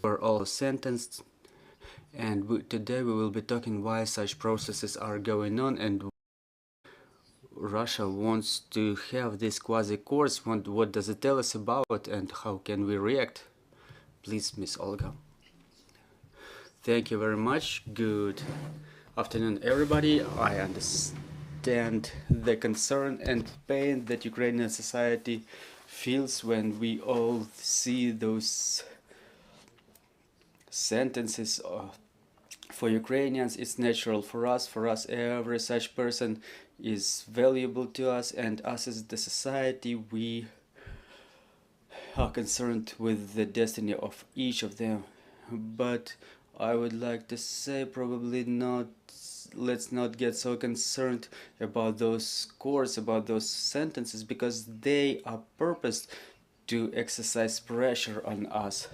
were all sentenced, and today we will be talking why such processes are going on and Russia wants to have this quasi-courts. What does it tell us about and how can we react? Please, Miss Olga. Thank you very much. Good afternoon, everybody. I understand the concern and pain that Ukrainian society feels when we all see those sentences for Ukrainians. It's natural for us. Every such person is valuable to us, and us as the society, we are concerned with the destiny of each of them. But I would like to say, probably not, let's not get so concerned about those courts, about those sentences, because they are purposed to exercise pressure on us.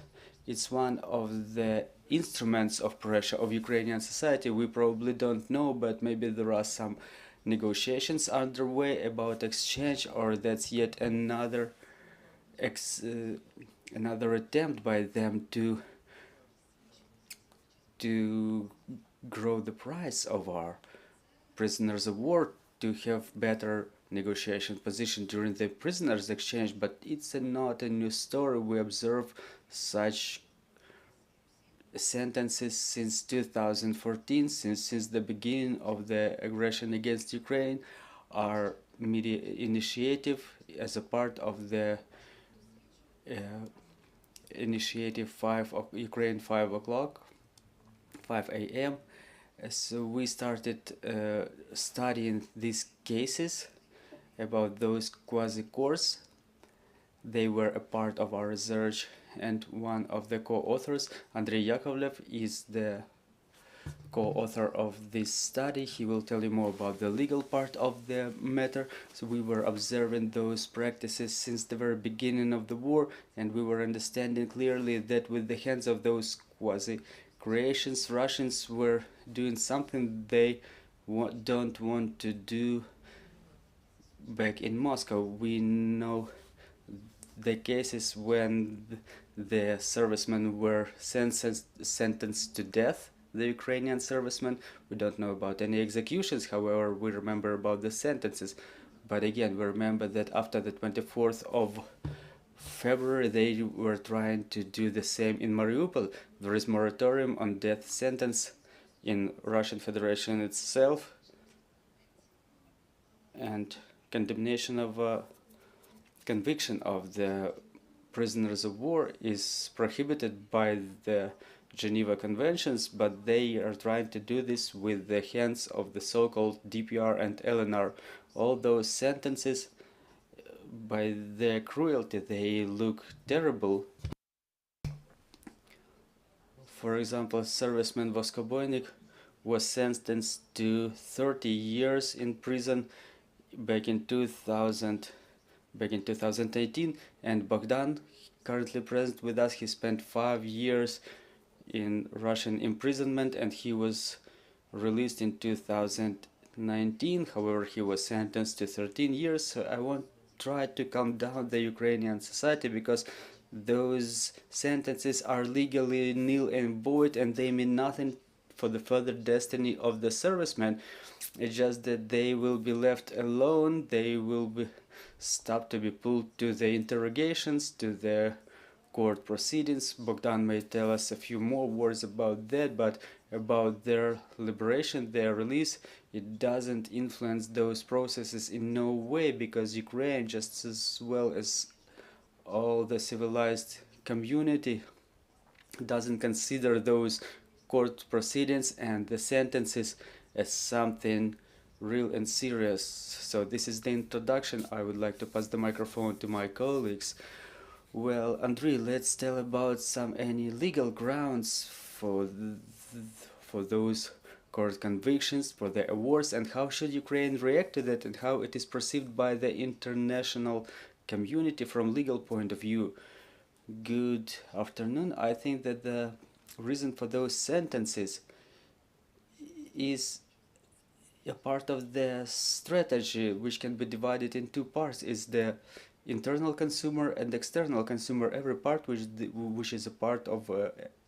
It's one of the instruments of pressure of Ukrainian society. We probably don't know, but maybe there are some negotiations underway about exchange, or that's yet another attempt by them to grow the price of our prisoners of war, to have better negotiation position during the prisoners exchange. But it's not a new story. We observe such sentences since 2014, since the beginning of the aggression against Ukraine. Our media initiative, as a part of the initiative 5 of Ukraine 5 a.m. So we started studying these cases about those quasi-courts. They were a part of our research, and one of the co-authors, Andrei Yakovlev, is the co-author of this study. He will tell you more about the legal part of the matter. So we were observing those practices since the very beginning of the war, and we were understanding clearly that with the hands of those quasi-creations, Russians were doing something they don't want to do back in Moscow. We know the cases when the servicemen were sentenced to death, the Ukrainian servicemen. We don't know about any executions, however, we remember about the sentences. But again, we remember that after the 24th of February, they were trying to do the same in Mariupol. There is moratorium on death sentence in Russian Federation itself, and condemnation of conviction of the prisoners of war is prohibited by the Geneva Conventions, but they are trying to do this with the hands of the so-called DPR and LNR. All those sentences, by their cruelty, they look terrible. For example, serviceman Voskoboynik was sentenced to 30 years in prison back in 2018, and Bohdan, currently present with us, he spent 5 years in Russian imprisonment, and he was released in 2019. However, he was sentenced to 13 years. So I won't try to calm down the Ukrainian society, because those sentences are legally nil and void, and they mean nothing for the further destiny of the servicemen. It's just that they will be left alone. They will be stopped to be pulled to the interrogations, to the court proceedings. Bohdan may tell us a few more words about that, but about their liberation, their release, it doesn't influence those processes in no way, because Ukraine, just as well as all the civilized community, doesn't consider those court proceedings and the sentences as something real and serious. So this is the introduction. I would like to pass the microphone to my colleagues. Well, Andrei, let's tell about any legal grounds for those court convictions, for the awards, and how should Ukraine react to that, and how it is perceived by the international community from legal point of view. Good afternoon. I think that the reason for those sentences is a part of the strategy, which can be divided in two parts. Is the internal consumer and external consumer. Every part which is a part of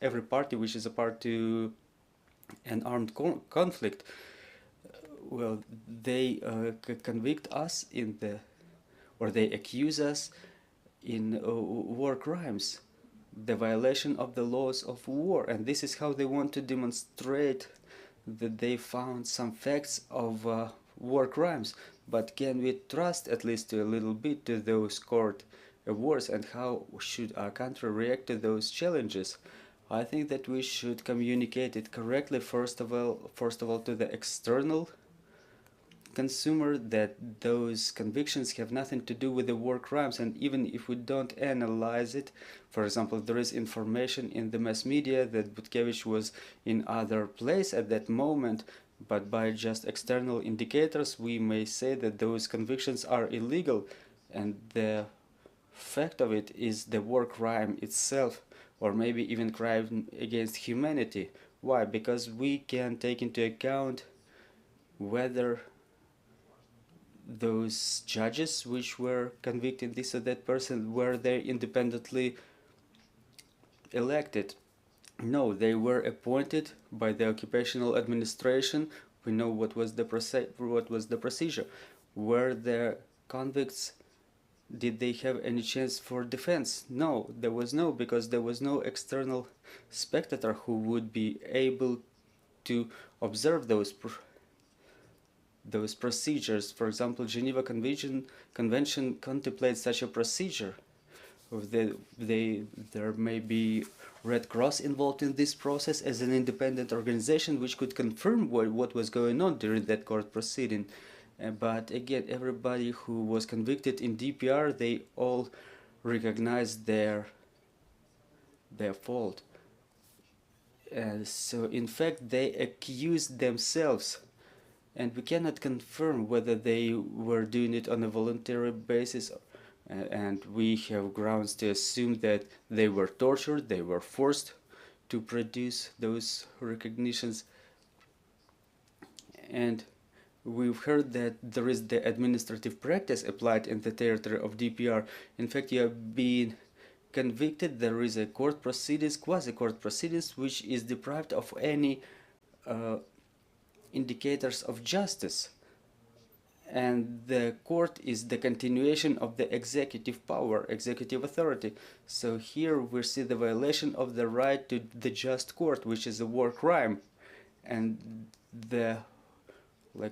every party which is a part to an armed conflict, well, they convict us in the, or they accuse us in war crimes, the violation of the laws of war, and this is how they want to demonstrate that they found some facts of war crimes. But can we trust at least a little bit to those court awards, and how should our country react to those challenges? I think that we should communicate it correctly, first of all to the external consumer, that those convictions have nothing to do with the war crimes, and even if we don't analyze it, for example, there is information in the mass media that Butkevich was in other place at that moment, but by just external indicators we may say that those convictions are illegal, and the fact of it is the war crime itself, or maybe even crime against humanity. Why? Because we can take into account whether those judges which were convicting this or that person, were they independently elected? No, they were appointed by the occupational administration. We know what was the procedure. Were there convicts? Did they have any chance for defense? No, there was no, because there was no external spectator who would be able to observe those procedures. For example, Geneva Convention contemplates such a procedure. There may be Red Cross involved in this process as an independent organization which could confirm what was going on during that court proceeding. But again, everybody who was convicted in DPR, they all recognized their fault. So in fact they accused themselves, and we cannot confirm whether they were doing it on a voluntary basis, and we have grounds to assume that they were tortured, they were forced to produce those recognitions. And we've heard that there is the administrative practice applied in the territory of DPR. In fact, you have been convicted, there is a court proceedings, quasi-court proceedings, which is deprived of any indicators of justice, and the court is the continuation of the executive power, executive authority. So here we see the violation of the right to the just court, which is a war crime, and the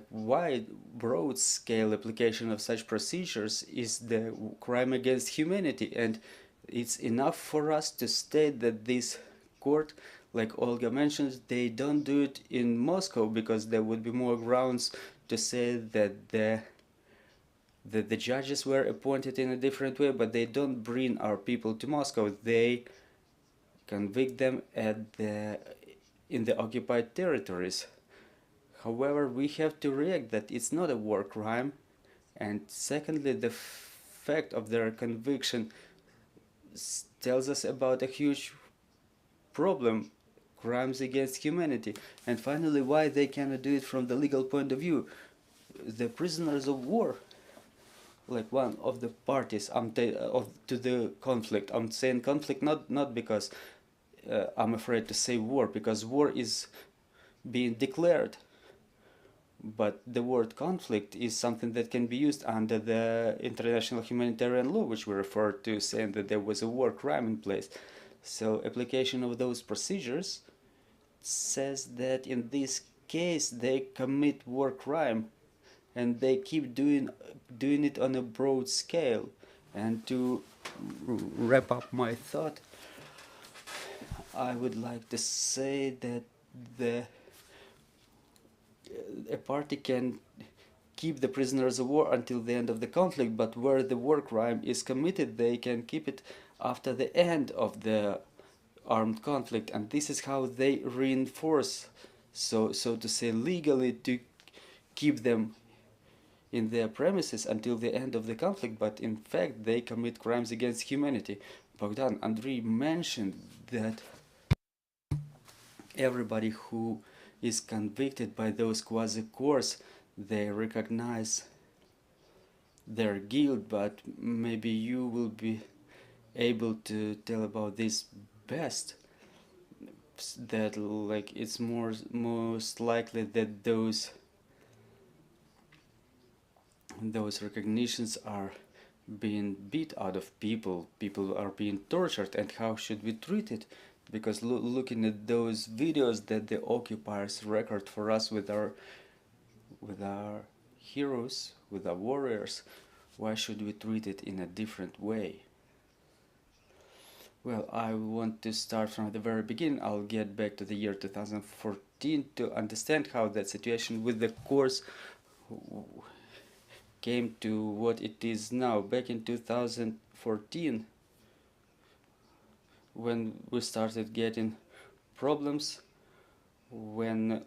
wide broad scale application of such procedures is the crime against humanity. And it's enough for us to state that this court, like Olga mentioned, they don't do it in Moscow, because there would be more grounds to say that the judges were appointed in a different way, but they don't bring our people to Moscow. They convict them in the occupied territories. However, we have to react that it's not a war crime, and secondly, the fact of their conviction tells us about a huge problem, crimes against humanity. And finally, why they cannot do it from the legal point of view. The prisoners of war, like one of the parties to the conflict. I'm saying conflict not because I'm afraid to say war, because war is being declared. But the word conflict is something that can be used under the international humanitarian law, which we referred to, saying that there was a war crime in place. So application of those procedures says that in this case they commit war crime, and they keep doing it on a broad scale. And to wrap up my thought, I would like to say that a party can keep the prisoners of war until the end of the conflict, but where the war crime is committed, they can keep it after the end of the armed conflict. And this is how they reinforce, so to say, legally, to keep them in their premises until the end of the conflict, but in fact they commit crimes against humanity. Bogdan, Andrei mentioned that everybody who is convicted by those quasi-courts, they recognize their guilt, but maybe you will be able to tell about this best. That like it's most likely that those recognitions are being beat out of people. People are being tortured, and how should we treat it? Because looking at those videos that the occupiers record for us with our heroes, with our warriors, why should we treat it in a different way? Well, I want to start from the very beginning. I'll get back to the year 2014 to understand how that situation with the course came to what it is now. Back in 2014, when we started getting problems, when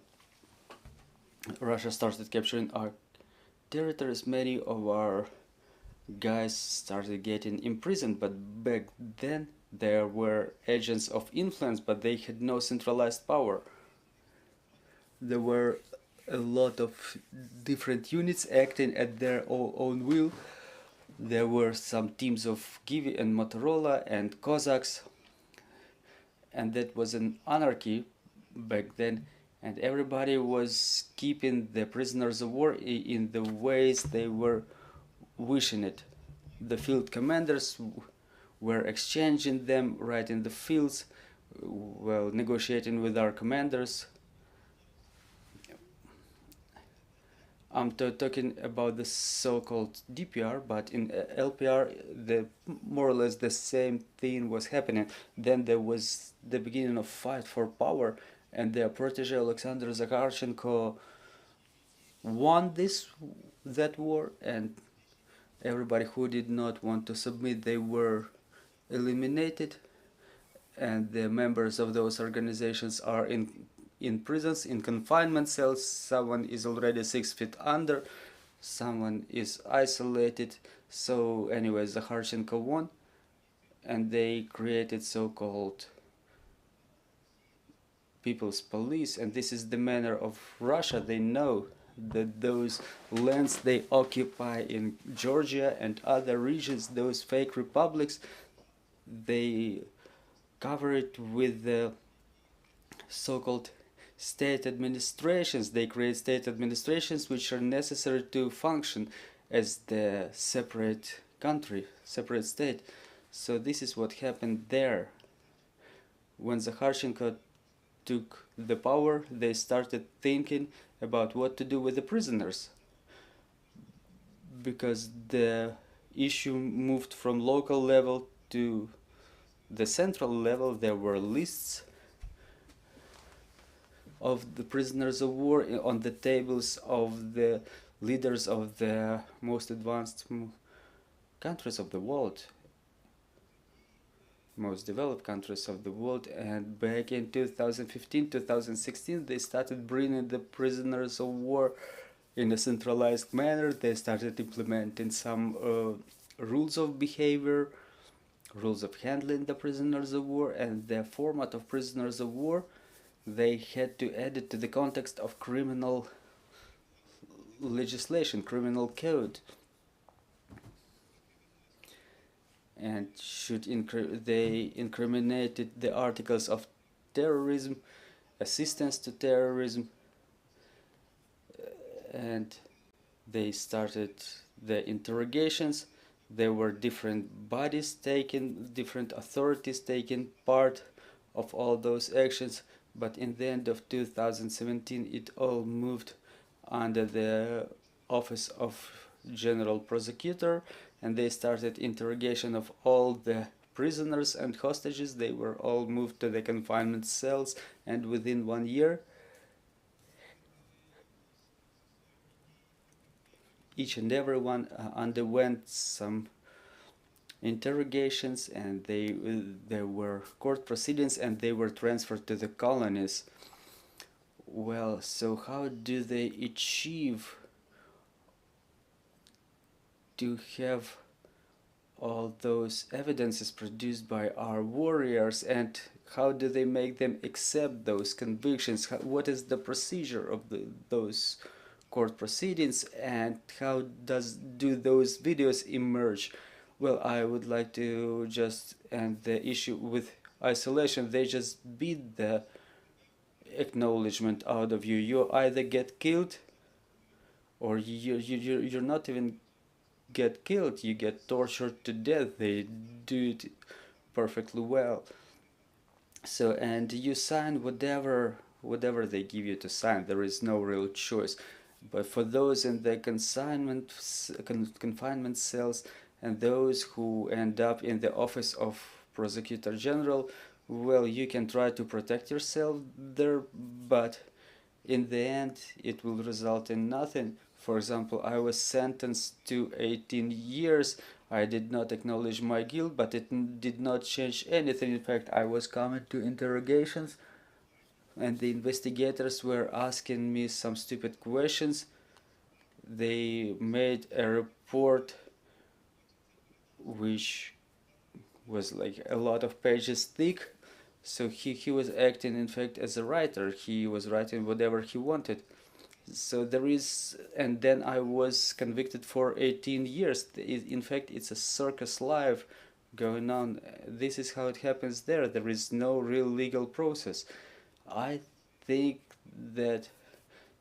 Russia started capturing our territories, many of our guys started getting imprisoned, but back then there were agents of influence, but they had no centralized power. There were a lot of different units acting at their own will. There were some teams of Kivi and Motorola and Cossacks, and that was an anarchy back then, and everybody was keeping the prisoners of war in the ways they were wishing it. The field commanders were exchanging them right in the fields, well, negotiating with our commanders. I'm talking about the so-called DPR, but in LPR, more or less the same thing was happening. Then there was the beginning of fight for power, and their protege Alexander Zakharchenko won that war, and everybody who did not want to submit, they were eliminated, and the members of those organizations are in prisons, in confinement cells. Someone is already 6 feet under, someone is isolated. So anyway, Zakharchenko won, and they created so-called People's Police, and this is the manner of Russia. They know that those lands they occupy in Georgia and other regions, those fake republics, they cover it with the so-called state administrations. They create state administrations which are necessary to function as the separate country, separate state. So this is what happened there. When Zakharchenko took the power, they started thinking about what to do with the prisoners, because the issue moved from local level to the central level. There were lists of the prisoners of war on the tables of the leaders of the most advanced countries of the world, most developed countries of the world. And back in 2015-2016 they started bringing the prisoners of war in a centralized manner. They started implementing some rules of behavior, rules of handling the prisoners of war, and the format of prisoners of war they had to add it to the context of criminal legislation, criminal code, and they incriminated the articles of terrorism, assistance to terrorism, and they started the interrogations. There were different bodies taking, different authorities taking part of all those actions, but in the end of 2017 it all moved under the office of General Prosecutor, and they started interrogation of all the prisoners and hostages. They were all moved to the confinement cells, and within 1 year each and every one underwent some interrogations, and there were court proceedings, and they were transferred to the colonies. Well, so how do they achieve to have all those evidences produced by our warriors, and how do they make them accept those convictions? What is the procedure of those court proceedings, and how do those videos emerge? Well, I would like to just end the issue with isolation. They just beat the acknowledgement out of you. You either get killed, or you're not even get killed, you get tortured to death. They do it perfectly well. So, and you sign whatever they give you to sign. There is no real choice. But for those in the confinement cells, and those who end up in the office of Prosecutor General, well, you can try to protect yourself there, but in the end it will result in nothing. For example, I was sentenced to 18 years. I did not acknowledge my guilt, but it did not change anything. In fact, I was coming to interrogations, and the investigators were asking me some stupid questions. They made a report which was like a lot of pages thick. So he was acting, in fact, as a writer. He was writing whatever he wanted. So there is, and then I was convicted for 18 years. In fact, it's a circus life going on. This is how it happens there. There is no real legal process. I think that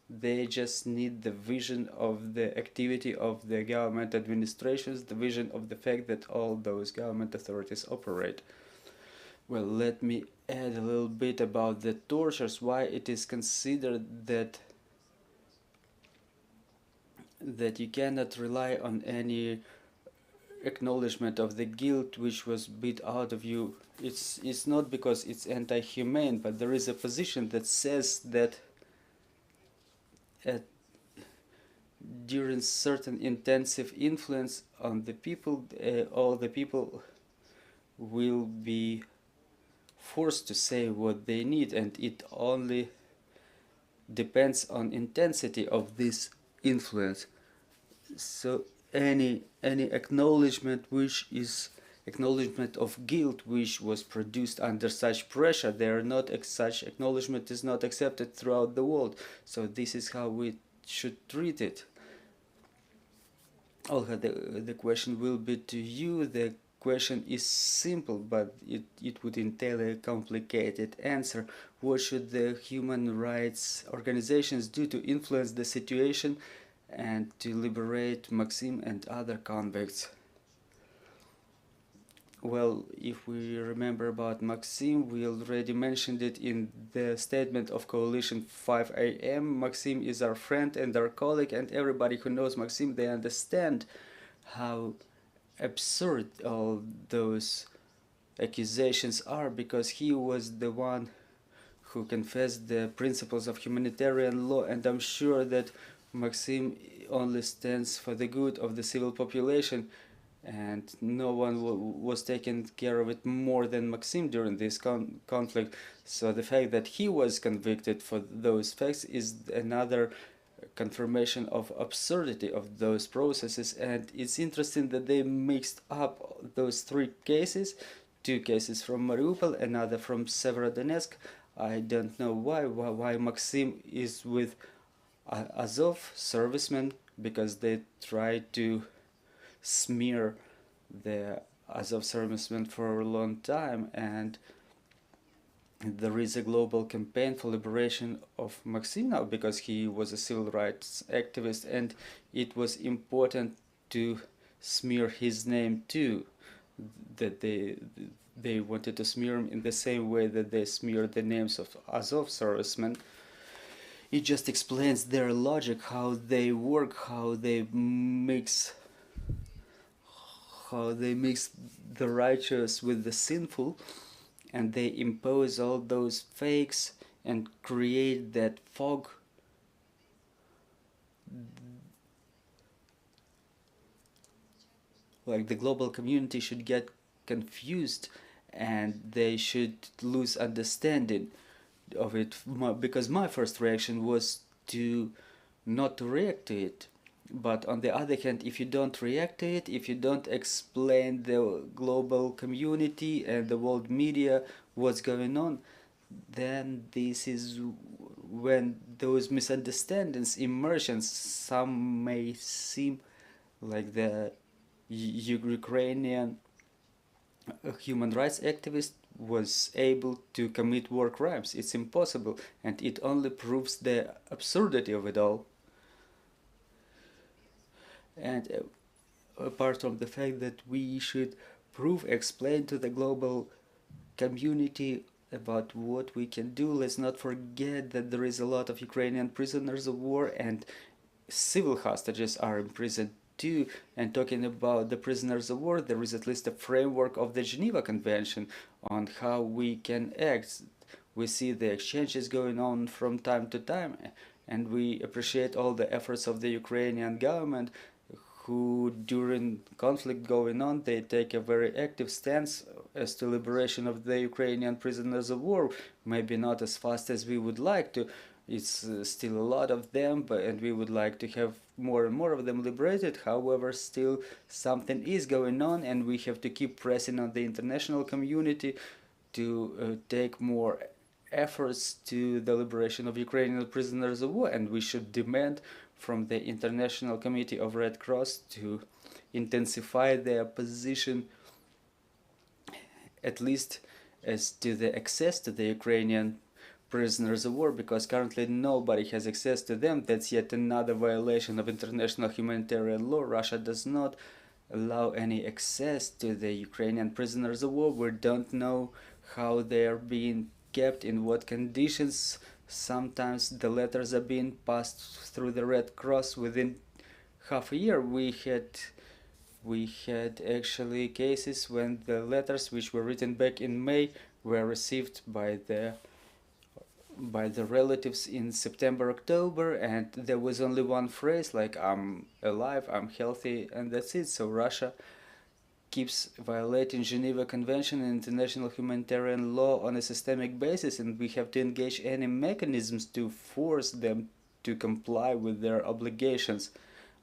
they just need the vision of the activity of the government administrations, the vision of the fact that all those government authorities operate. Well, let me add a little bit about the tortures, why it is considered that you cannot rely on any acknowledgement of the guilt which was beat out of you. It's not because it's anti-humane, but there is a position that says that during certain intensive influence on the people, all the people will be forced to say what they need, and it only depends on intensity of this influence. So any acknowledgement which is acknowledgement of guilt which was produced under such pressure, such acknowledgement is not accepted throughout the world. So this is how we should treat it. Olga, the question will be to you. The question is simple, but it would entail a complicated answer. What should the human rights organizations do to influence the situation and to liberate Maxim and other convicts? Well, if we remember about Maxim, we already mentioned it in the statement of Coalition 5 AM. Maxim is our friend and our colleague, and everybody who knows Maxim, they understand how absurd all those accusations are, because he was the one who confessed the principles of humanitarian law, and I'm sure that Maxim only stands for the good of the civil population, and no one was taking care of it more than Maxim during this conflict. So the fact that he was convicted for those facts is another confirmation of absurdity of those processes. And it's interesting that they mixed up those three cases, two cases from Mariupol, another from Severodonetsk. I don't know why Maxim is with Azov servicemen, because they tried to smear the Azov servicemen for a long time, and there is a global campaign for liberation of Maxim now because he was a civil rights activist, and it was important to smear his name too, that they wanted to smear him in the same way that they smeared the names of Azov servicemen. It just explains their logic, how they work, how they mix the righteous with the sinful, and they impose all those fakes and create that fog. Like the global community should get confused and they should lose understanding of it, because my first reaction was to not to react to it. But on the other hand, if you don't react to it, if you don't explain the global community and the world media what's going on, then this is when those misunderstandings emerge and some may seem like the Ukrainian human rights activist was able to commit war crimes. It's impossible, and it only proves the absurdity of it all. And apart from the fact that we should explain to the global community about what we can do, let's not forget that there is a lot of Ukrainian prisoners of war and civil hostages are imprisoned too. And talking about the prisoners of war, there is at least a framework of the Geneva Convention on how we can act. We see the exchanges going on from time to time, and we appreciate all the efforts of the Ukrainian government, who during conflict going on, they take a very active stance as to liberation of the Ukrainian prisoners of war. Maybe not as fast as we would like to. It's still a lot of them, and we would like to have more and more of them liberated. However, still something is going on, and we have to keep pressing on the international community to take more efforts to the liberation of Ukrainian prisoners of war, and we should demand from the International Committee of Red Cross to intensify their position, at least as to the access to the Ukrainian prisoners of war, because currently nobody has access to them. That's yet another violation of international humanitarian law. Russia does not allow any access to the Ukrainian prisoners of war. We don't know how they are being kept, in what conditions. Sometimes the letters are being passed through the Red Cross within half a year. We had actually cases when the letters, which were written back in May, were received by the relatives in September, October, and there was only one phrase like "I'm alive, I'm healthy," and that's it. So Russia keeps violating Geneva Convention and international humanitarian law on a systemic basis, and we have to engage any mechanisms to force them to comply with their obligations.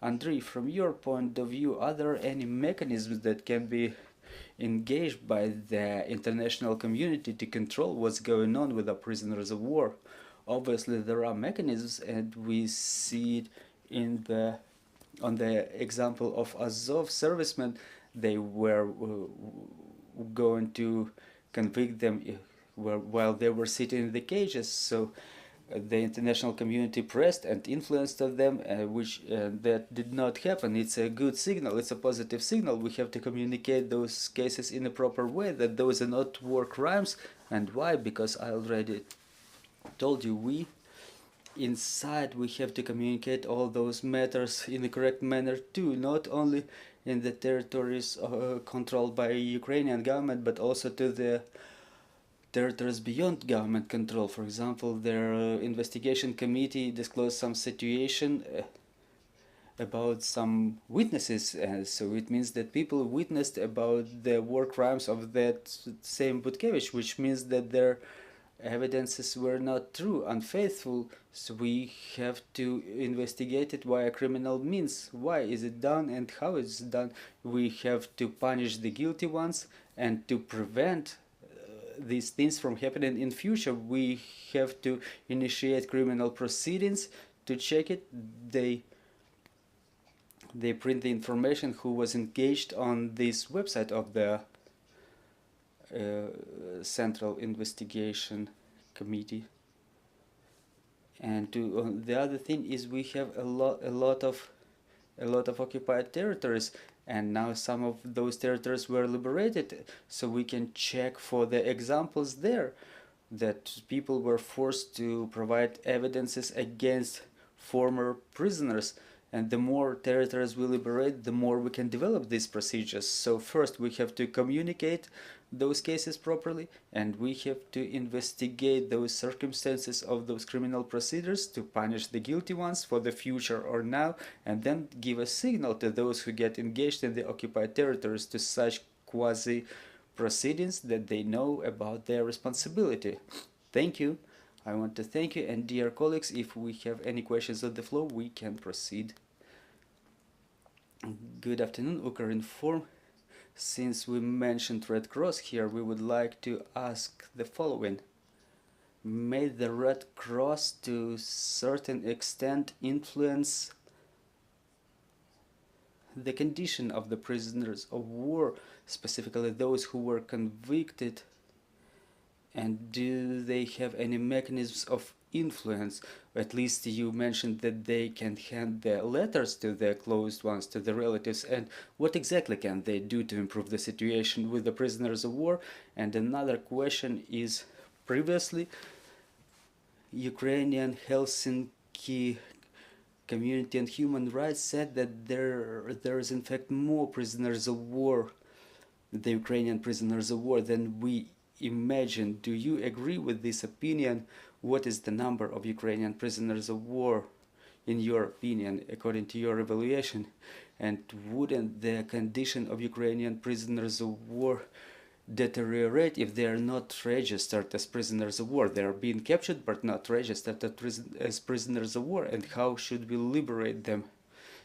Andrei, from your point of view, are there any mechanisms that can be engaged by the international community to control what's going on with the prisoners of war? Obviously there are mechanisms, and we see it on the example of Azov servicemen. They were going to convict them while they were sitting in the cages, so the international community pressed and influenced them, which that did not happen. It's a good signal, it's a positive signal. We have to communicate those cases in a proper way, that those are not war crimes. And why? Because I already told you, inside we have to communicate all those matters in the correct manner too, not only in the territories controlled by Ukrainian government, but also to the territories beyond government control. For example, their investigation committee disclosed some situation about some witnesses, so it means that people witnessed about the war crimes of that same Butkevich, which means that their evidences were not true, unfaithful. So we have to investigate it via criminal means. Why is it done and how it's done? We have to punish the guilty ones, and to prevent these things from happening in future, we have to initiate criminal proceedings to check it. They print the information who was engaged on this website of the Central Investigation Committee. And the other thing is, we have a lot of occupied territories, and now some of those territories were liberated, so we can check for the examples there that people were forced to provide evidences against former prisoners. And the more territories we liberate, the more we can develop these procedures. So first we have to communicate those cases properly, and we have to investigate those circumstances of those criminal procedures to punish the guilty ones for the future or now, and then give a signal to those who get engaged in the occupied territories to such quasi proceedings that they know about their responsibility. Thank you. I want to thank you, and dear colleagues, if we have any questions on the floor, we can proceed. Good afternoon, Ukrinform. Since we mentioned Red Cross here, we would like to ask the following. may the Red Cross to a certain extent influence the condition of the prisoners of war, specifically those who were convicted, and do they have any mechanisms of influence? At least you mentioned that they can hand the letters to the closed ones, to the relatives, and what exactly can they do to improve the situation with the prisoners of war? And another question is, previously Ukrainian Helsinki Community and Human Rights said that there is in fact more prisoners of war, the Ukrainian prisoners of war, than we imagine. Do you agree with this opinion? What is the number of Ukrainian prisoners of war, in your opinion, according to your evaluation? And wouldn't the condition of Ukrainian prisoners of war deteriorate if they are not registered as prisoners of war? They are being captured but not registered as prisoners of war, and how should we liberate them?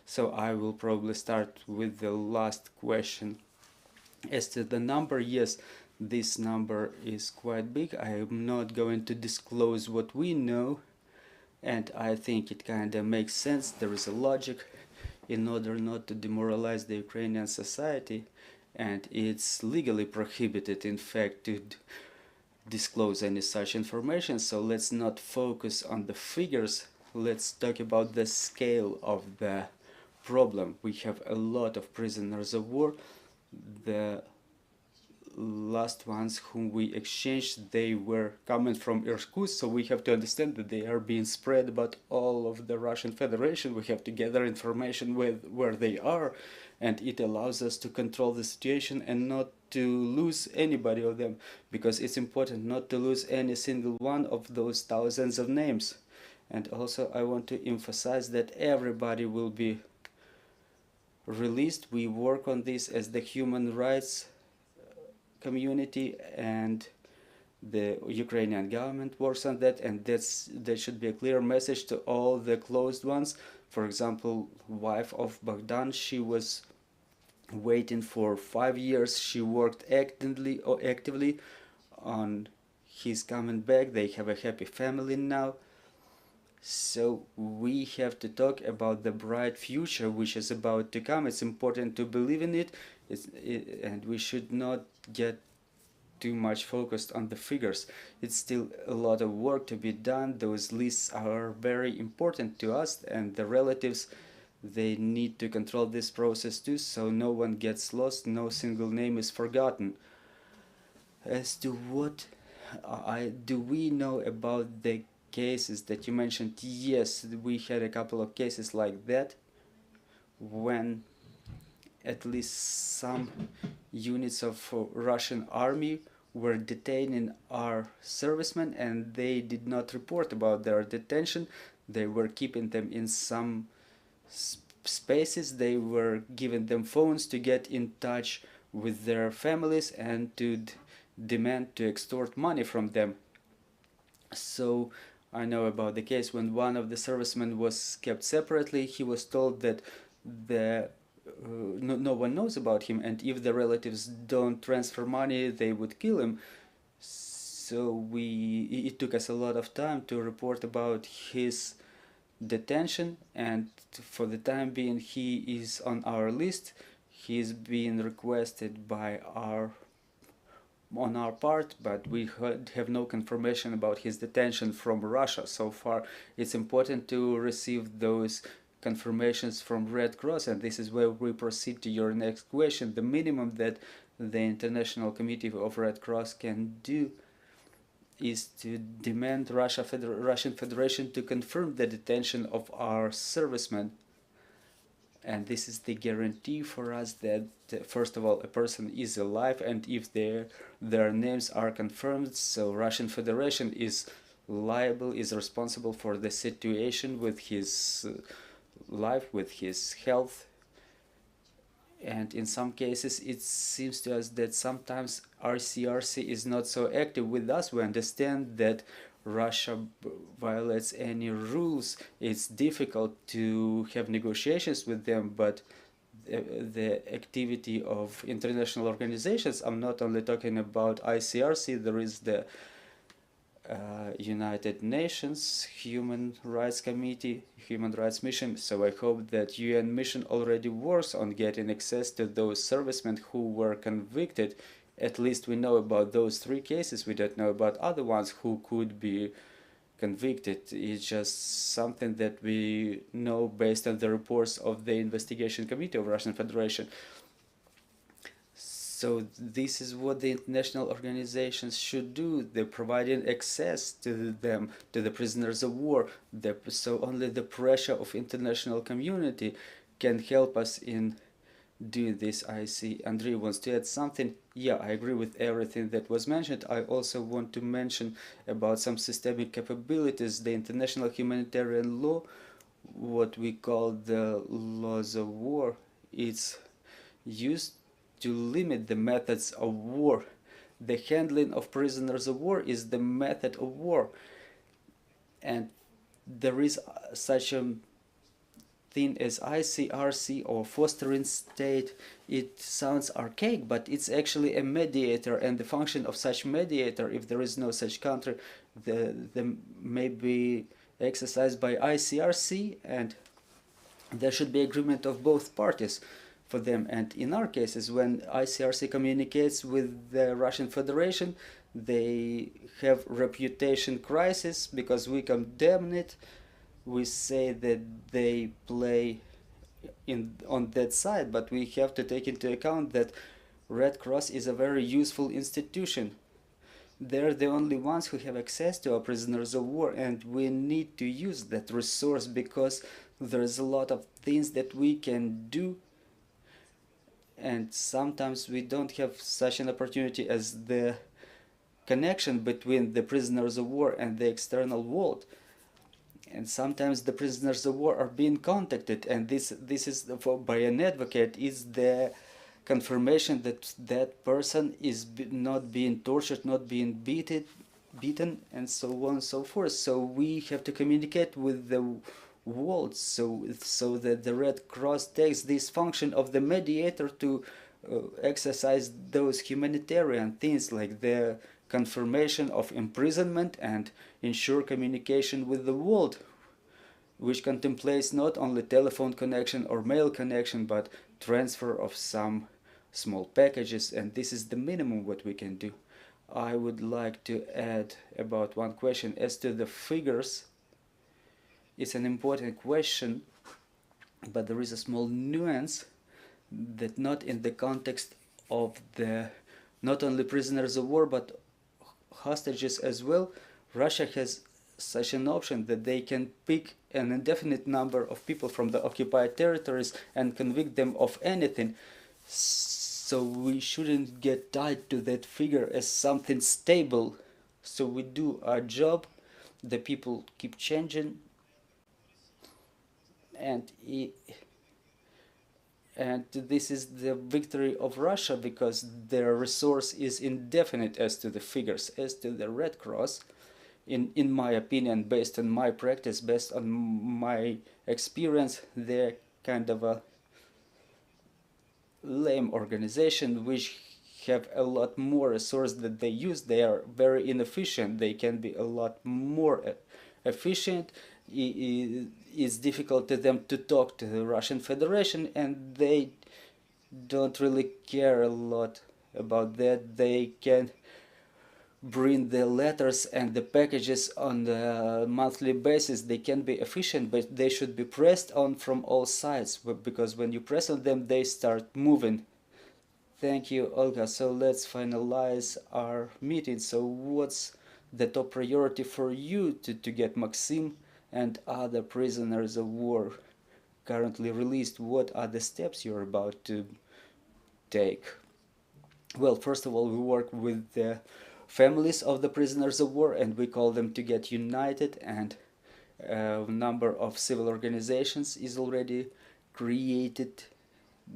So I will probably start with the last question. As to the number, yes, this number is quite big. I am not going to disclose what we know, and I think it kind of makes sense. There is a logic in order not to demoralize the Ukrainian society, and it's legally prohibited, in fact, to disclose any such information. So let's not focus on the figures. Let's talk about the scale of the problem. We have a lot of prisoners of war. The last ones whom we exchanged, they were coming from Irkutsk, so we have to understand that they are being spread about all of the Russian Federation. We have to gather information with where they are, and it allows us to control the situation and not to lose anybody of them, because it's important not to lose any single one of those thousands of names. And also I want to emphasize that everybody will be released. We work on this as the human rights community, and the Ukrainian government works on that, and that should be a clear message to all the closed ones. For example, wife of Bohdan, she was waiting for 5 years. She worked actively on his coming back. They have a happy family now. So we have to talk about the bright future which is about to come. It's important to believe in it, and we should not get too much focused on the figures. It's still a lot of work to be done. Those lists are very important to us, and the relatives, they need to control this process too, so no one gets lost, no single name is forgotten. As to what do we know about the cases that you mentioned? Yes, we had a couple of cases like that, when at least some units of Russian army were detaining our servicemen, and they did not report about their detention. They were keeping them in some spaces. They were giving them phones to get in touch with their families and to demand to extort money from them. So I know about the case when one of the servicemen was kept separately. He was told that no one knows about him, and if the relatives don't transfer money, they would kill him. So it took us a lot of time to report about his detention, and for the time being he is on our list. He's being requested by on our part, but we have no confirmation about his detention from Russia so far. It's important to receive those confirmations from Red Cross, and this is where we proceed to your next question. The minimum that the International Committee of Red Cross can do is to demand Russian Federation to confirm the detention of our servicemen. And this is the guarantee for us that, first of all, a person is alive, and if their names are confirmed, so Russian Federation is liable, is responsible for the situation with his life, with his health. And in some cases it seems to us that sometimes RCRC is not so active with us. We understand that Russia violates any rules. It's difficult to have negotiations with them, but the activity of international organizations, I'm not only talking about ICRC, there is the United Nations Human Rights Committee, Human Rights Mission. So I hope that UN mission already works on getting access to those servicemen who were convicted. At least we know about those 3 cases. We don't know about other ones who could be convicted. It's just something that we know based on the reports of the investigation committee of Russian Federation. So this is what the international organizations should do. They're providing access to them, to the prisoners of war. So only the pressure of international community can help us in doing this. I see Andrei wants to add something. Yeah, I agree with everything that was mentioned. I also want to mention about some systemic capabilities. The international humanitarian law, what we call the laws of war, it's used to limit the methods of war. The handling of prisoners of war is the method of war. And there is such a thing as ICRC or fostering state. It sounds archaic, but it's actually a mediator, and the function of such mediator, if there is no such country, the may be exercised by ICRC, and there should be agreement of both parties for them. And in our cases, when ICRC communicates with the Russian Federation, they have reputation crisis because we condemn it. We say that they play on that side, but we have to take into account that Red Cross is a very useful institution. They're the only ones who have access to our prisoners of war, and we need to use that resource because there's a lot of things that we can do, and sometimes we don't have such an opportunity as the connection between the prisoners of war and the external world. And sometimes the prisoners of war are being contacted, and this is by an advocate is the confirmation that that person is not being tortured, not being beaten, and so on and so forth. So we have to communicate with the world, so that the Red Cross takes this function of the mediator to exercise those humanitarian things like the confirmation of imprisonment and ensure communication with the world, which contemplates not only telephone connection or mail connection, but transfer of some small packages, and this is the minimum what we can do. I would like to add about one question as to the figures. It's an important question, but there is a small nuance that not in the context of the not only prisoners of war but hostages as well. Russia has such an option that they can pick an indefinite number of people from the occupied territories and convict them of anything. So we shouldn't get tied to that figure as something stable. So we do our job, the people keep changing, and this is the victory of Russia because their resource is indefinite as to the figures. As to the Red Cross, in my opinion, based on my practice, based on my experience, they're kind of a lame organization which have a lot more resource that they use. They are very inefficient. They can be a lot more efficient. It's difficult to them to talk to the Russian Federation, and they don't really care a lot about that. They can bring the letters and the packages on a monthly basis. They can be efficient, but they should be pressed on from all sides, because when you press on them, they start moving. Thank you, Olga. So let's finalize our meeting. So what's the top priority for you to get Maxim and other prisoners of war currently released? What are the steps you're about to take? Well, first of all, we work with the families of the prisoners of war, and we call them to get united, and a number of civil organizations is already created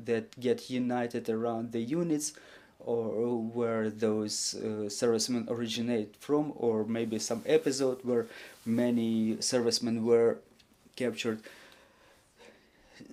that get united around the units or where those servicemen originate from, or maybe some episode where many servicemen were captured.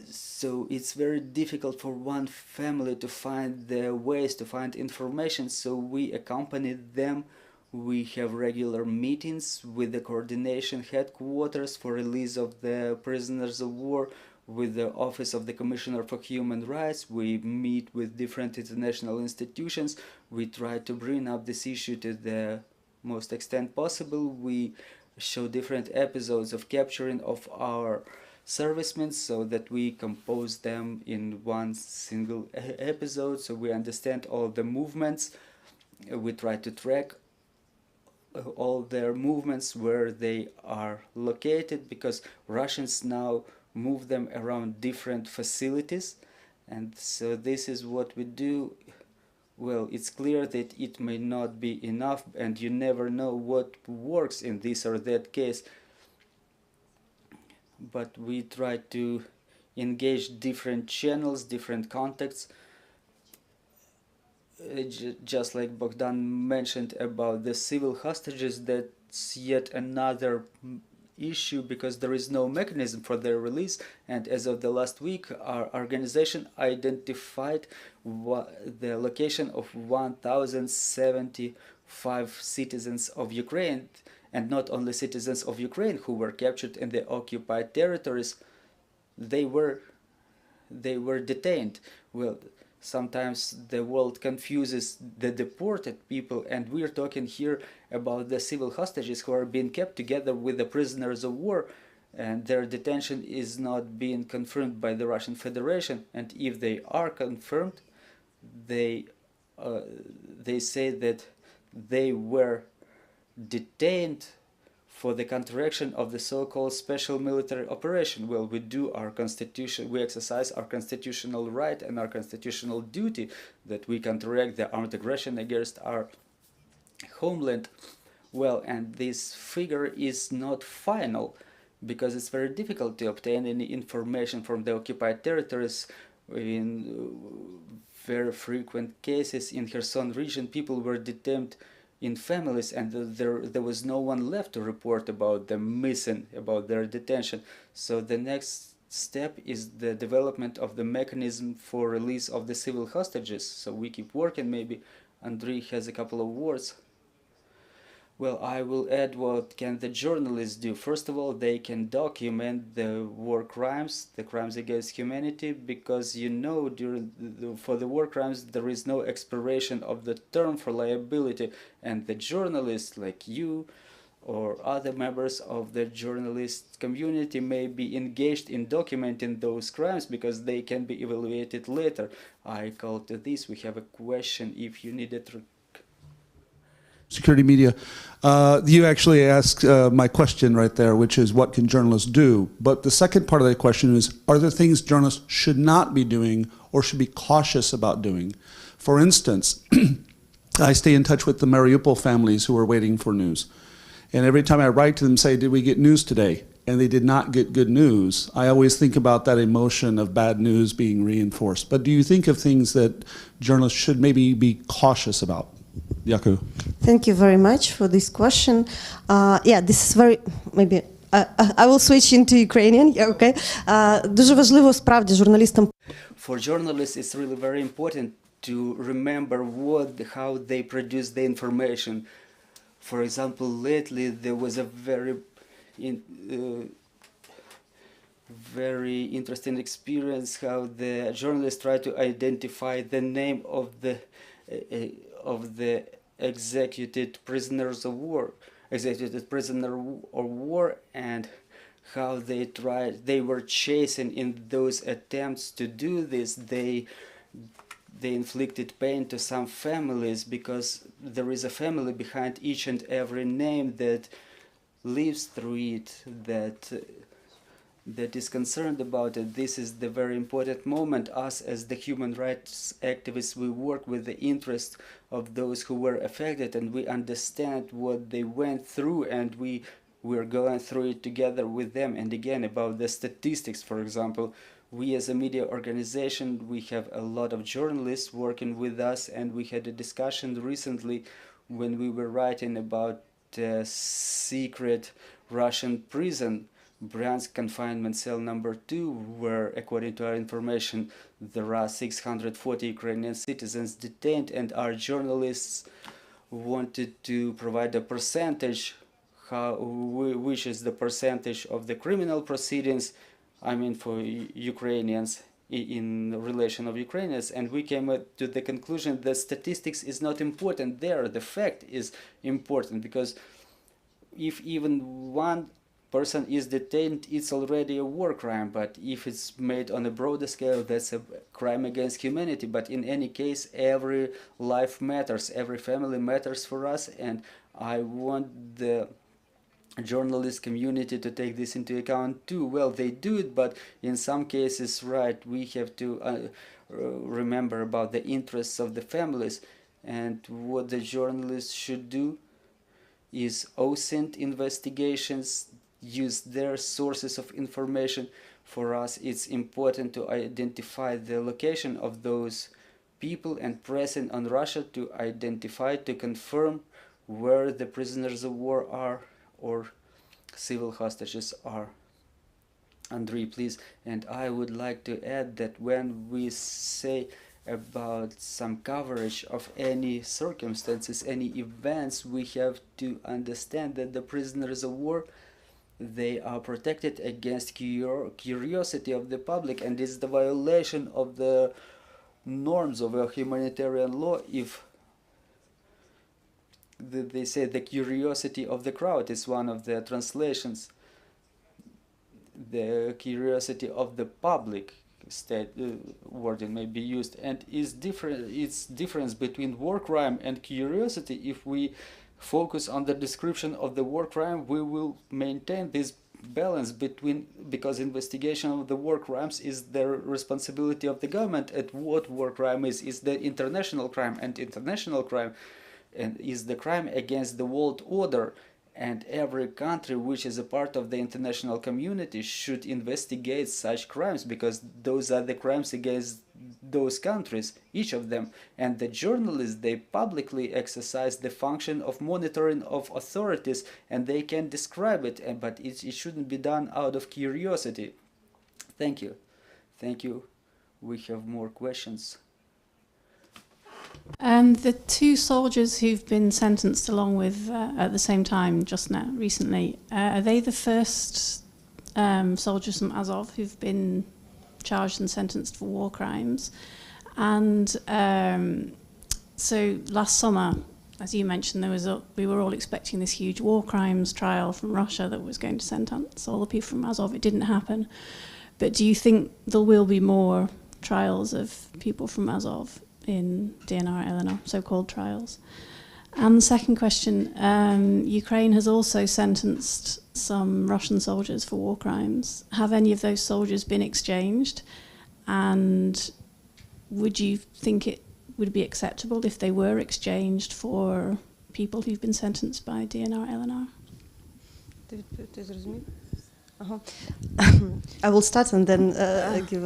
So it's very difficult for one family to find the ways to find information, so we accompany them We have regular meetings with the coordination headquarters for release of the prisoners of war, with the Office of the Commissioner for Human Rights. We meet with different international institutions. We try to bring up this issue to the most extent possible. We show different episodes of capturing of our servicemen so that we compose them in one single episode, so we understand all the movements. We try to track all their movements, where they are located, because Russians now move them around different facilities, and so this is what we do. Well, it's clear that it may not be enough, and you never know what works in this or that case, but we try to engage different channels, different contacts. Just like Bohdan mentioned about the civil hostages, that's yet another issue, because there is no mechanism for their release, and as of the last week our organization identified the location of 1075 citizens of Ukraine, and not only citizens of Ukraine who were captured in the occupied territories, they were detained. Well, sometimes the world confuses the deported people, and we're talking here about the civil hostages who are being kept together with the prisoners of war, and their detention is not being confirmed by the Russian Federation. And if they are confirmed, they say that they were detained for the counteraction of the so-called special military operation. Well, we do our constitution, we exercise our constitutional right and our constitutional duty that we counteract the armed aggression against our homeland. Well, and this figure is not final, because it's very difficult to obtain any information from the occupied territories. In very frequent cases in Kherson region, people were detained in families, and there was no one left to report about them missing, about their detention. So the next step is the development of the mechanism for release of the civil hostages. So we keep working. Maybe Andrei has a couple of words. Well, I will add, what can the journalists do? First of all, they can document the war crimes, the crimes against humanity, because for the war crimes there is no expiration of the term for liability, and the journalists like you or other members of the journalist community may be engaged in documenting those crimes, because they can be evaluated later. I call to this. We have a question if you need it. Security media. You actually asked my question right there, which is what can journalists do? But the second part of that question is, are there things journalists should not be doing or should be cautious about doing? For instance, I stay in touch with the Mariupol families who are waiting for news. And every time I write to them, say, did we get news today? And they did not get good news. I always think about that emotion of bad news being reinforced. But do you think of things that journalists should maybe be cautious about? Якщо. Thank you very much for this question. Yeah, this is very, maybe, I will switch into Ukrainian, yeah, okay. Дуже важливо справді журналістам. For journalists, it's really very important to remember how they produce the information. For example, lately there was a very interesting experience how the journalists try to identify the name of the executed prisoners of war, and how they were chasing in those attempts to do this. They inflicted pain to some families, because there is a family behind each and every name that lives through it, that is concerned about it. This is the very important moment. Us as the human rights activists, we work with the interest of those who were affected, and we understand what they went through, and we're going through it together with them. And again, about the statistics, for example, we as a media organization, we have a lot of journalists working with us, and we had a discussion recently when we were writing about the secret Russian prison, Bryansk confinement cell number 2, where, according to our information, there are 640 Ukrainian citizens detained, and our journalists wanted to provide a percentage, which is the percentage of the criminal proceedings, I mean for Ukrainians, in relation of Ukrainians, and we came to the conclusion that statistics is not important there. The fact is important, because if even one person is detained, it's already a war crime, but if it's made on a broader scale, that's a crime against humanity. But in any case, every life matters, every family matters for us, and I want the journalist community to take this into account too. Well, they do it, but in some cases, right, we have to remember about the interests of the families, and what the journalists should do is OSINT investigations, use their sources of information. For us, it's important to identify the location of those people and pressing on Russia to identify, to confirm where the prisoners of war are or civil hostages are. Andrei, please. And I would like to add that when we say about some coverage of any circumstances, any events, we have to understand that the prisoners of war, they are protected against curiosity of the public, and it's the violation of the norms of a humanitarian law if they say the curiosity of the crowd is one of the translations. The curiosity of the public state wording may be used, and is different. It's difference between war crime and curiosity. If we focus on the description of the war crime, we will maintain this balance between, because investigation of the war crimes is the responsibility of the government, and what war crime is the international crime, and international crime and is the crime against the world order. And every country which is a part of the international community should investigate such crimes, because those are the crimes against those countries, each of them. And the journalists, they publicly exercise the function of monitoring of authorities, and they can describe it, but it shouldn't be done out of curiosity. Thank you. Thank you. We have more questions. The two soldiers who've been sentenced along with at the same time just now, recently, are they the first soldiers from Azov who've been charged and sentenced for war crimes? And so last summer, as you mentioned, we were all expecting this huge war crimes trial from Russia that was going to sentence all the people from Azov. It didn't happen. But do you think there will be more trials of people from Azov in DNR LNR, so-called trials? And the second question, Ukraine has also sentenced some Russian soldiers for war crimes. Have any of those soldiers been exchanged? And would you think it would be acceptable if they were exchanged for people who've been sentenced by DNR LNR? I will start and then give.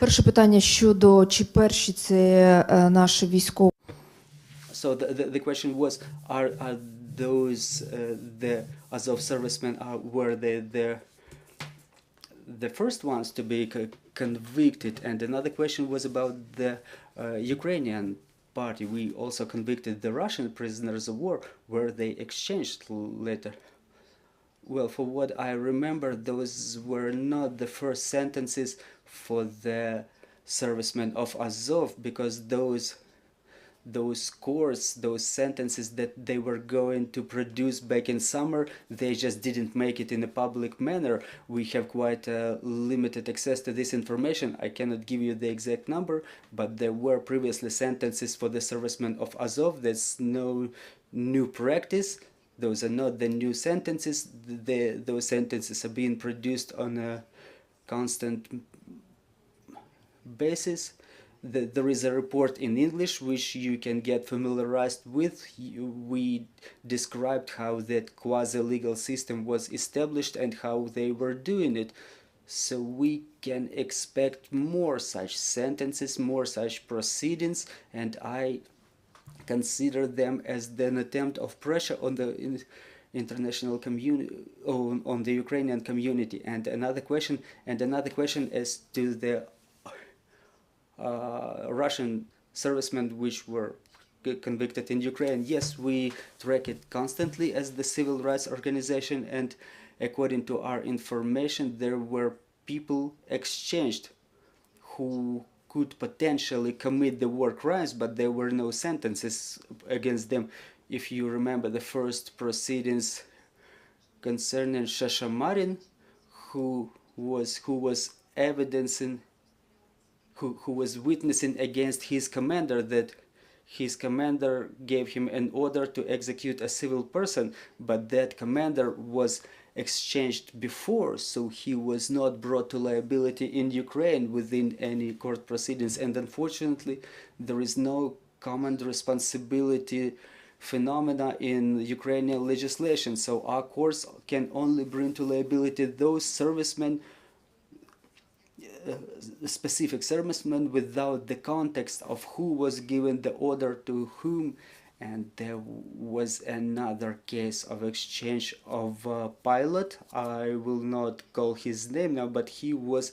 Перше питання щодо чи перші це наші військові. So the question was, are those the Azov servicemen, were they the first ones to be convicted? And another question was about the Ukrainian party. We also convicted the Russian prisoners of war. Were they exchanged later? Well, for what I remember, those were not the first sentences for the servicemen of Azov, because those courts, those sentences that they were going to produce back in summer, they just didn't make it in a public manner. We have quite limited access to this information. I cannot give you the exact number, but there were previously sentences for the servicemen of Azov. That's no new practice. Those are not the new sentences. Those sentences are being produced on a constant basis. There is a report in English which you can get familiarized with. We described how that quasi-legal system was established and how they were doing it. So we can expect more such sentences, more such proceedings, and I consider them as an attempt of pressure on the international community, on the Ukrainian community. And another question as to the Russian servicemen which were convicted in Ukraine. Yes, we track it constantly as the civil rights organization, and according to our information, there were people exchanged who could potentially commit the war crimes, but there were no sentences against them. If you remember the first proceedings concerning Shashamarin, who was evidencing, who was witnessing against his commander, that his commander gave him an order to execute a civil person, but that commander was exchanged before, so he was not brought to liability in Ukraine within any court proceedings. And unfortunately, there is no common responsibility phenomena in Ukrainian legislation, so our courts can only bring to liability those servicemen, specific servicemen, without the context of who was given the order to whom. And there was another case of exchange of a pilot. I will not call his name now, but he was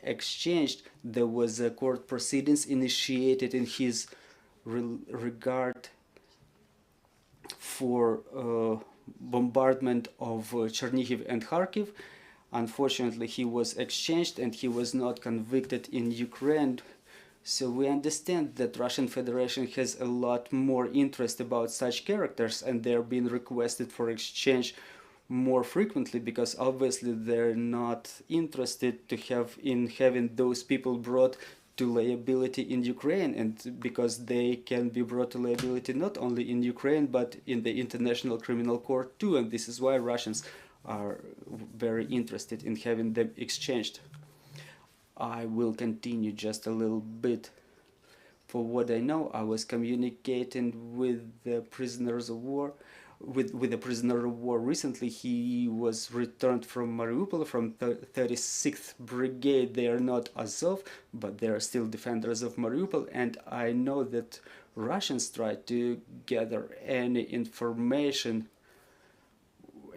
exchanged. There was a court proceedings initiated in his regard for bombardment of Chernihiv and Kharkiv. Unfortunately, he was exchanged and he was not convicted in Ukraine. So we understand that Russian Federation has a lot more interest about such characters, and they're being requested for exchange more frequently, because obviously they're not interested to having those people brought to liability in Ukraine, and because they can be brought to liability not only in Ukraine but in the International Criminal Court too, and this is why Russians are very interested in having them exchanged. I will continue just a little bit. For what I know, I was communicating with the prisoners of war, with a prisoner of war recently. He was returned from Mariupol, from 36th Brigade. They are not Azov, but they are still defenders of Mariupol, and I know that Russians try to gather any information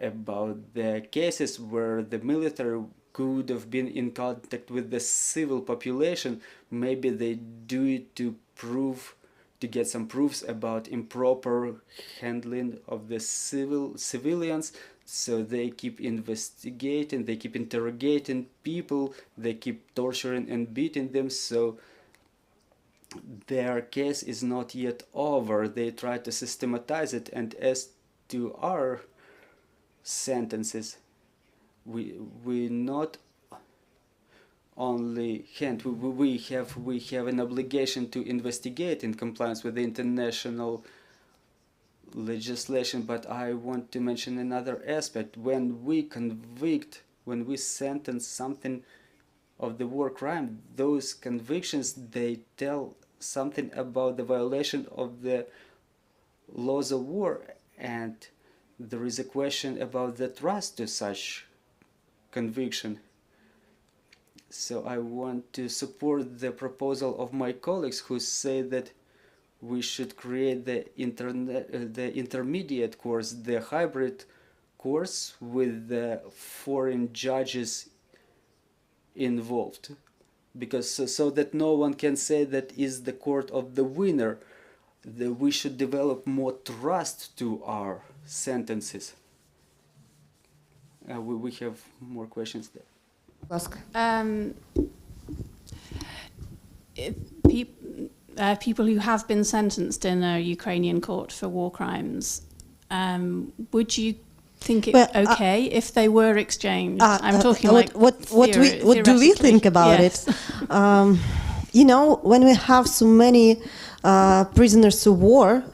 about the cases where the military could have been in contact with the civil population. Maybe they do it to get some proofs about improper handling of the civilians. So they keep investigating, they keep interrogating people, they keep torturing and beating them. So their case is not yet over. They try to systematize it. And as to our sentences, we not only we have an obligation to investigate in compliance with the international legislation, but I want to mention another aspect. When we sentence something of the war crime, those convictions, they tell something about the violation of the laws of war, and there is a question about the trust to such conviction. So I want to support the proposal of my colleagues who say that we should create the intermediate course, the hybrid course with the foreign judges involved, because so that no one can say that is the court of the winner. We should develop more trust to our sentences. We have more questions there. People who have been sentenced in a Ukrainian court for war crimes, would you think it okay if they were exchanged? I'm talking what do we think about it? You know, when we have so many prisoners of war,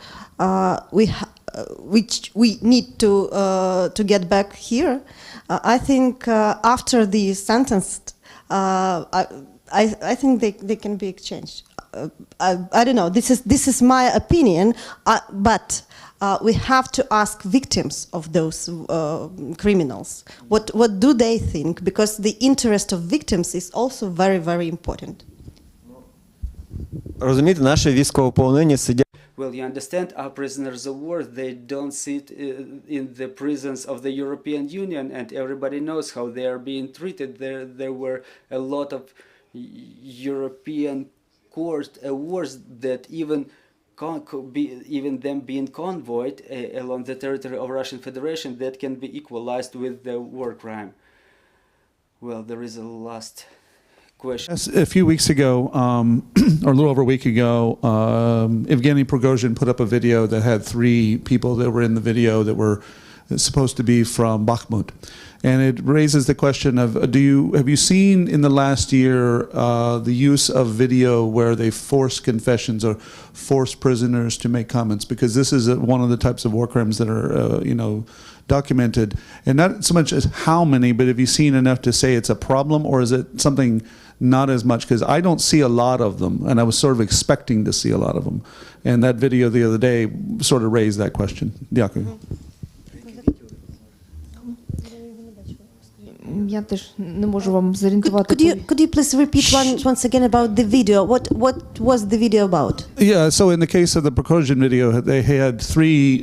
which we need to get back here. I think after the sentenced, I think they can be exchanged. I don't know. This is my opinion, but we have to ask victims of those criminals. What do they think? Because the interest of victims is also very, very important. Розумієте, наші військовополонені сидять. Well, you understand, our prisoners of war, they don't sit in the prisons of the European Union, and everybody knows how they are being treated. There were a lot of European court awards that even even them being convoyed along the territory of Russian Federation, that can be equalized with the war crime. Well, there is a last question. Yes, a few weeks ago, or a little over a week ago, Evgeny Prigozhin put up a video that had 3 people that were in the video that were supposed to be from Bakhmut. And it raises the question of, have you seen in the last year the use of video where they force confessions or force prisoners to make comments? Because this is one of the types of war crimes that are, documented. And not so much as how many, but have you seen enough to say it's a problem, or is it something not as much? Because I don't see a lot of them, and I was sort of expecting to see a lot of them. And that video the other day sort of raised that question. Дякую. Я теж не можу вам зорієнтувати. Could you please repeat once again about the video? What was the video about? Yeah, so in the case of the Prigozhin video, they had three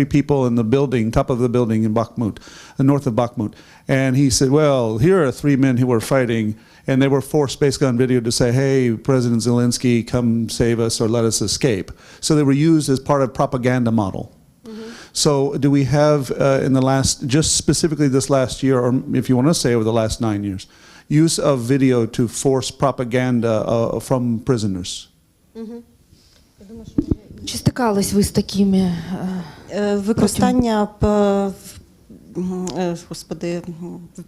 people in the building, top of the building in Bakhmut, north of Bakhmut. And he said, well, here are 3 men who were fighting, and they were forced basically on video to say, hey, President Zelensky, come save us or let us escape. So they were used as part of propaganda model. So do we have in the last, just specifically this last year, or if you want to say over the last 9 years, use of video to force propaganda from prisoners? Чи стикались ви з такими? Використання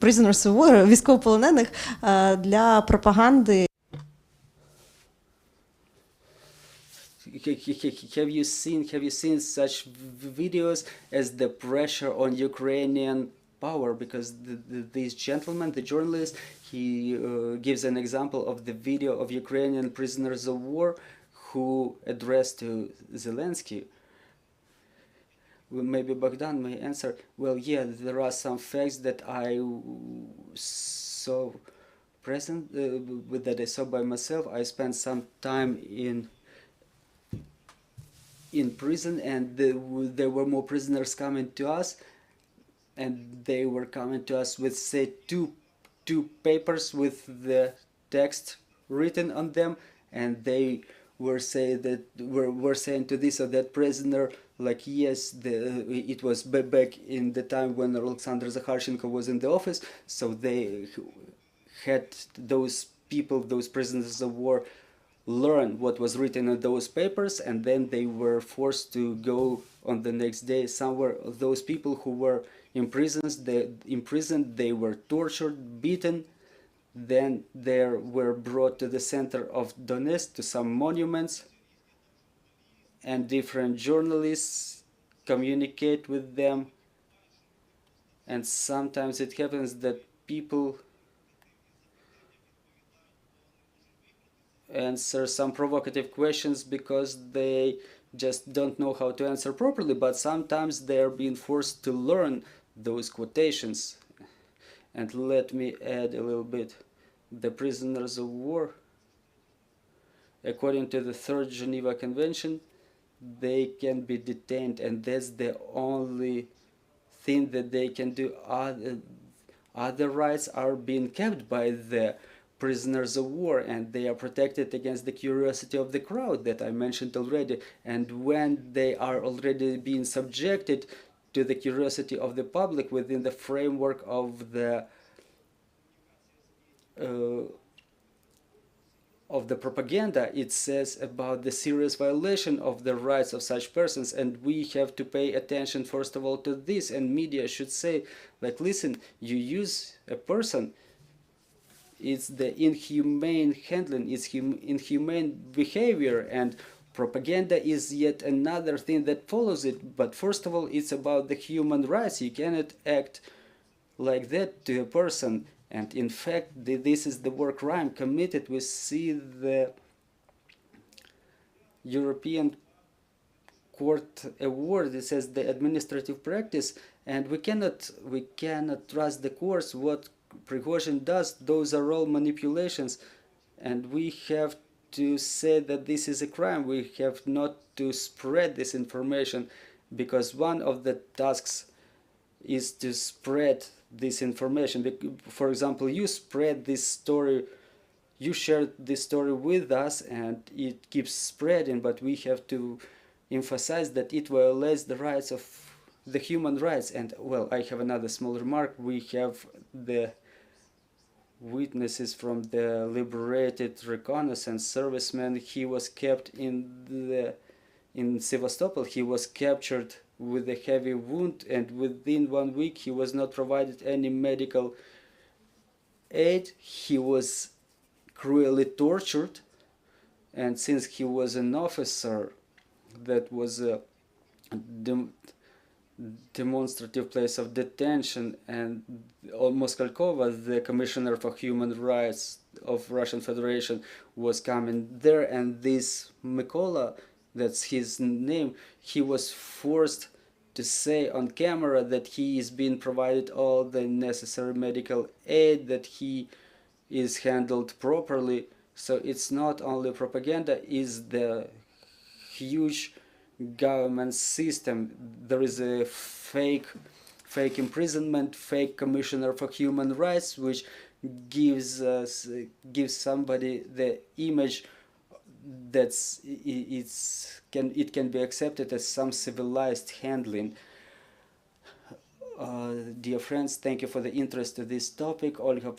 prisoners of war, військовополонених для пропаганди. Have you seen such videos as the pressure on Ukrainian power? Because this gentleman, the journalist, he gives an example of the video of Ukrainian prisoners of war who addressed to Zelensky. Well, maybe Bohdan may answer. Well, yeah, there are some facts that I saw present, that I saw by myself. I spent some time in prison, and there were more prisoners coming to us, and they were coming to us with, say, two papers with the text written on them, and they were saying to this or that prisoner, like, yes, it was back in the time when Alexander Zakharchenko was in the office, so they had those people, those prisoners of war, learn what was written in those papers, and then they were forced to go on the next day somewhere. Those people who were imprisoned, they were tortured, beaten, then they were brought to the center of Donetsk, to some monuments, and different journalists communicate with them, and sometimes it happens that people answer some provocative questions because they just don't know how to answer properly, but sometimes they are being forced to learn those quotations. And let me add a little bit. The prisoners of war, according to the 3rd Geneva Convention, they can be detained, and that's the only thing that they can do. Other rights are being kept by the prisoners of war, and they are protected against the curiosity of the crowd that I mentioned already. And when they are already being subjected to the curiosity of the public within the framework of the propaganda, it says about the serious violation of the rights of such persons, and we have to pay attention first of all to this, and media should say, like, listen, you use a person, it's the inhumane handling, it's inhumane behavior, and propaganda is yet another thing that follows it. But first of all, it's about the human rights. You cannot act like that to a person, and in fact this is the war crime committed. We see the European Court award, it says the administrative practice, and we cannot trust the courts. What Prigozhin does, those are all manipulations, and we have to say that this is a crime. We have not to spread this information, because one of the tasks is to spread this information. For example, you spread this story you shared this story with us and it keeps spreading, but we have to emphasize that it violates the rights of the human rights. And well, I have another small remark. We have the witnesses from the liberated reconnaissance serviceman. He was kept in Sevastopol. He was captured with a heavy wound, and within 1 week he was not provided any medical aid. He was cruelly tortured, and since he was an officer that was a demonstrative place of detention, and Moskalkova, the Commissioner for Human Rights of Russian Federation, was coming there, and this Mykola, that's his name, he was forced to say on camera that he is being provided all the necessary medical aid, that he is handled properly. So it's not only propaganda, it's the huge government system. There is a fake imprisonment, fake Commissioner for Human Rights, which gives somebody the image that it can be accepted as some civilized handling. Dear friends, thank you for the interest to this topic. Olga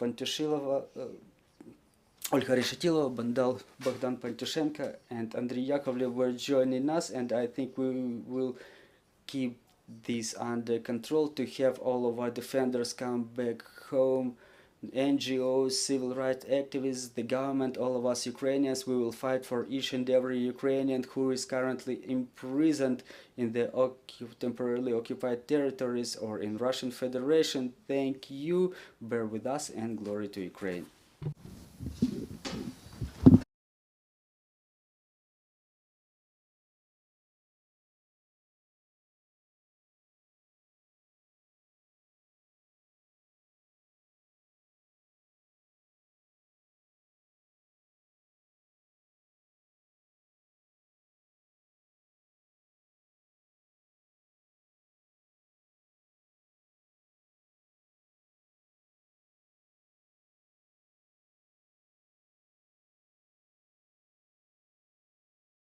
Reshetylova, Bohdan Pantyushenko, and Andriy Yakovlev were joining us, and I think we will keep this under control to have all of our defenders come back home. NGOs, civil rights activists, the government, all of us Ukrainians, we will fight for each and every Ukrainian who is currently imprisoned in the temporarily occupied territories or in Russian Federation. Thank you, bear with us, and glory to Ukraine.